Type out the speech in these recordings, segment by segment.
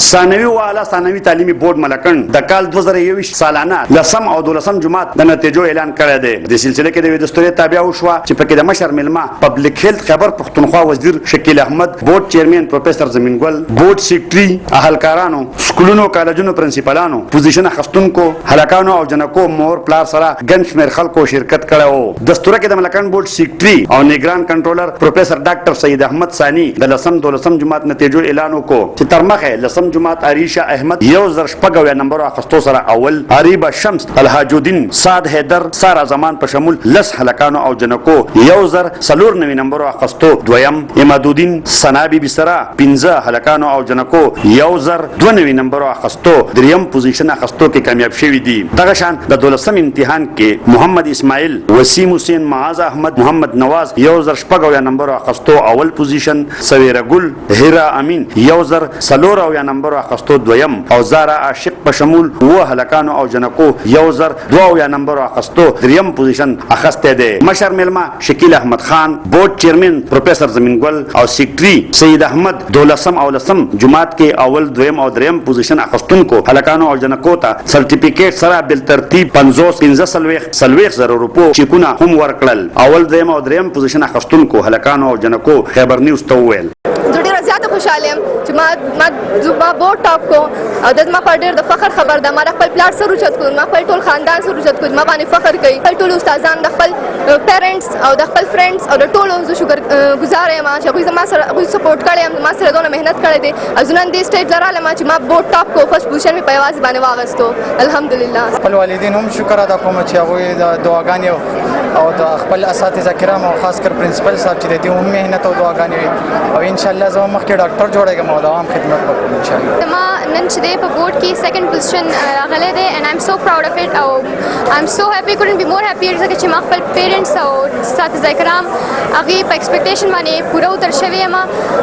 ثانوي او اعلی ثانوي تعلیمي بورډ ملکند د کال 2021 سالانه لسم او دولسم جماعت د نتیجو اعلان کړی دی. د سلسله کې د دستوري تابع وشو چې پکې د مشر ملما پبلک هیلث خبر پښتونخوا وزیر شکیل احمد، بورډ چیرمن پروفیسور زمینګل، بورډ سیکریټري، اهلکارانو، سکولونو کالجونو پرنسپلانو، پوزیشن اخستونکو، هلکانو او جنکو مور پلار سره ګڼ شمېر خلکو شرکت کړی. دستوره کې د ملکند بورډ سیکریټري او نگران کنټرولر پروفیسور ډاکټر سید احمد ثانی د لسم دولسم جماعت نتیجو اعلان وکړو چې تر مخه لسم جماعت عریشه احمد 1000 نمبر اخستو سره اول، عریبه شمس، الحاج الدین، سعد حیدر، سارا زمان په شمول لس هلکانو او جنکو 1094 نمبر اخستو دویم، اماد الدین، ثنا بی بسرا 15 هلکانو او جنکو 1092 نمبر اخستو دریم پوزیشن اخستو کې کامیاب شوی دي. دغه شان د دولسم امتحان کې محمد اسماعیل، وسیم حسین، معاذ احمد، محمد نواز 1004 نمبر اخستو اول پوزیشن، سویرا ګل، هیرا امین 1004 نمبر اخستو دویم او زارا عاشق په شمول و هلکانو او جنکو 1002 نمبر اخستو دریم پوزیشن اخسته ده. مشر ملما شکیل احمد خان، بورډ چیرمن پروفیسور زمینګل او سیکریټري سید احمد دولسم او لسم جماعت کې اول، دویم او دریم پوزیشن اخستونکو هلکانو او جنکو ته سرټیفیکیټ سره بل ترتیب 15 زره روپو چیکونه هم ورکړل. اول، دویم او دریم پوزیشن اخستونکو هلکانو او جنکو خبر نیوز ته وویل ډېره زیاته خوشحاله یم چې ما بورډ ټاپ کو او د ما پر ډېر د فخر خبر ده. ما د خپل پلار سره اوچت کړو، ما خپل ټول خاندان سره اوچت کړو، ما باندې فخر کوي خپل ټول استادان، د خپل پیرنټس او د خپل فرینډس او د ټولو زه شکر ګزار یم چې هغوی زما سره سپورټ کړی یم، ما سره دونه محنت کړی دی او زه نن دې سټیج ته رالم چې ما بورډ ټاپ کو، فرسټ پوزیشن مې په یوازې باندې واغستو. الحمدلله. خپل والدین هم شکر ادا کوم چې هغوی د دعاګانې او د خپل اساتذه کرام او خاص کر پرنسپل صاحب چې د دې هم محنت او دعاګانې وي او انشاءالله زه هم مخکې ډاکټر جوړېږم او دوام خدمت وکړم انشاءالله. ما نن چې دی په بورډ کې سیکنډ پوزیشن راغلی دی and I'm so proud of it او I'm so happy, couldn't be more happier ځکه چې ما خپل پیرنټس او اساتذه کرام هغې په ایکسپیکټیشن باندې پوره اتر شوې یم.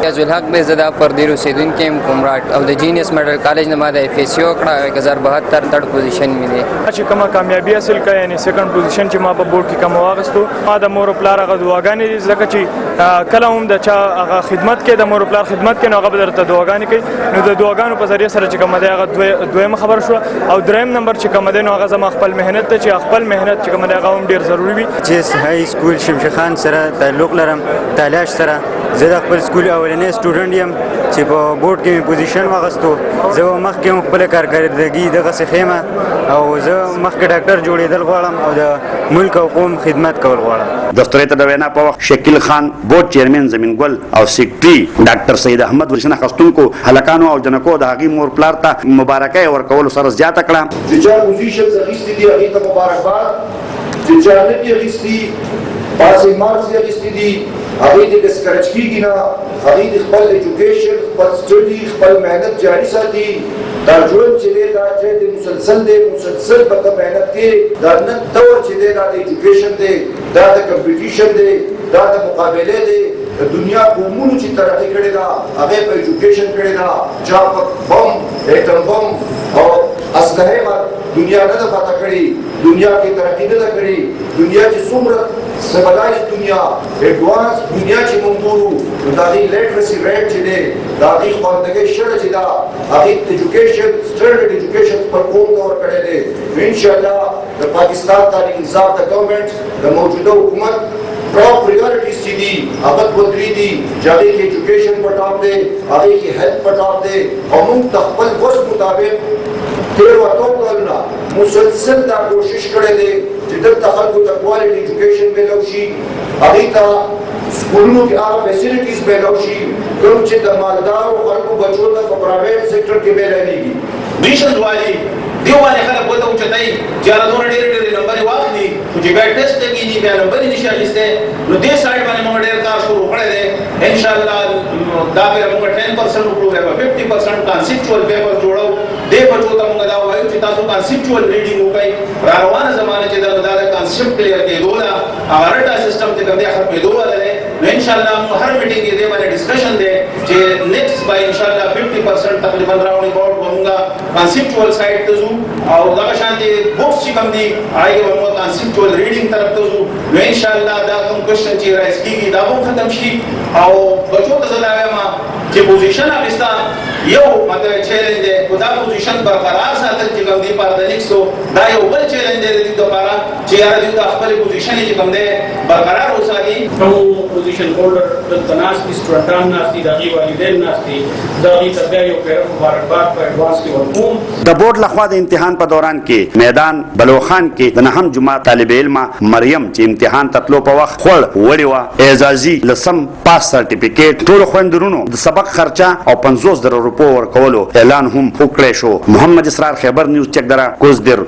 یزالحق بې زه د پردیر اوسېدونکی یم کومراټ او د جینیس میډل کالج نه ما د اف ایس سی وکړه 1072 تھرډ پوزیشن مې دی. چې کومه کامیابي حاصل کړه یعنې سیکنډ پوزیشن چې ما په بورډ کې کوم واغستو، ما د مور او پلار هغه دعاګانې دي ځکه چې کله هم د چا هغه خدمت کې د مور او پلار خدمت کې نو هغه به درته دعاګانې کوي. نو د دعاګانو په ذریعه سره چې کومه دی هغه دویمه خبره شوه او دریم نمبر چې کومه دی نو هغه زما خپل محنت دی چې خپل محنت چې کومه دی هغه هم ډېر ضروري وي. چې های سکول شمشي خان سره تعلق لرم، تلاش سره زه د خپل سکول اولنی سټوډنټ یم چې په بورډ کې مې پوزیشن واغستو. زه مخکې هم خپله کارکردګي دغسې ښیم او زه مخکې ډاکټر جوړېدل غواړم او د ملک او قوم خدمت کول غواړم. دفتر ته د وینا په وخت شکیل خان، بورډ چیرمن زمینګل او سیکریټري ډاکټر سید احمد ورشنه خستونکو هلکانو او جنکو د هغې مور پلار ته مبارکۍ ورکولو سره زیاته کړه. چې چا پوزیشنز اخیستي دي هغې ته مبارکباد، چې چا نه دي اخیستي پاسې مارکس یې اخیستي دي هغوی دې ډسکرج کېږي نه، هغوی د خپل ایجوکیشن، خپل سټډي، خپل محنت جاري ساتي. دا ژوند چې دی دا چې دی مسلسل دی، مسلسل به ته محنت کې دا نه دور چې دی دا د ایجوکیشن دی، دا د کمپټیشن دی، دا د مقابلې دی. د دنیا قومونو چې ترقي کړې ده هغې په ایجوکیشن کړې ده. چا په بم، ایټم بم او اسلحې دنیا نه ده فتح کړې، دنیا کې ترقي نه ده کړې. دنیا چې څومره سیولایز دنیا، ایډوانس دنیا چې موږ ګورو نو د هغې لیټرسي ریټ چې دی د هغې خواندګۍ شرح چې ده هغې ایجوکیشن سټنډرډ ایجوکیشن خپل قوم ته ورکړی دی. نو انشاءالله د پاکستان تعلیم نظام د ګورنمنټ د موجوده حکومت ټاپ پریورټیز چې دي هغه دوه درې دي چې هغې کې ایجوکیشن په ټاپ دی، هغې کې هیلث په ټاپ دی او موږ د خپل وس مطابق تېرو اتو کلونه مسلسل دا کوشش کړی دی چې دلته خلکو ته کوالټي ایجوکیشن میلاو شي، هغې ته سکولونو کې هغه فیسیلیټیز میلاو شي کوم چې د مالدارو خلکو بچو ته په پرایویټ سیکټر کې میلاویږي. میشن والي دیو باندې خلک ورته اوچتوي چې هغه دونه ډېرې نمبرې واخلي خو چې بیا ټسټ ته کېږي بیا نمبرې نشي اخیستی. نو دې سایډ باندې موږ ډېر کار شروع کړی دی. انشاءالله دا بیا موږ 10% وکړو، بیا به 50% کانسیپچوال پیپر جوړو. دې بچو ته موږ دا وایو چې تاسو کانسیپچوال ریډینګ وکړئ. را روانه زمانه چې دا د کانسیپټ کلیر کېدو ده، هغه رټه سیسټم چې کوم دی ختمېدو والا دی. نو انشاءالله موږ هر میټینګ کې دې باندې ډسکشن دی چې نیکسټ به انشاءالله 50% تقریبا راوړي باور به موږ کانسیپچوال سایډ ته ځو او دغه شانتې بکس چې کوم دي هغې به موږ کانسیپچوال ریډینګ طرف ته ځو. نو انشاءالله دا کوم کوشچن چې رایز کېږي دا به ختم شي او بچو ته زه دا وایم چې پوزیشن اخیسته یو مطلب چیلنج دی خو دا پوزیشن برقرار ساتل چې کوم دی پاردنیکسو دا یو بل چیلنج دی د دې لپاره چې یاره دوی د خپل پوزیشن چې کوم دی برقرار وساتي. کوم پوزیشن هولډر دلته ناست دي سټوډنټان ناست دي د هغې والدین ناست دي زه هغې ته بیا یو پېره مبارکباد په اډوانس کې ورکوم. د بورډ لخوا د امتحان په دوران کې میدان بلوخان کې د نهم جماعت طالب علمه مریم چې امتحان ته تلو په وخت خوړ وړې وه اعزازي لسم پاس سرټیفیکیټ ټولو خویندرونو د سبق خرچه او 50,000 روپو ورکولو اعلان هم وکړی شو. محمد اسرار خیبر نیوز چک دره کوزدر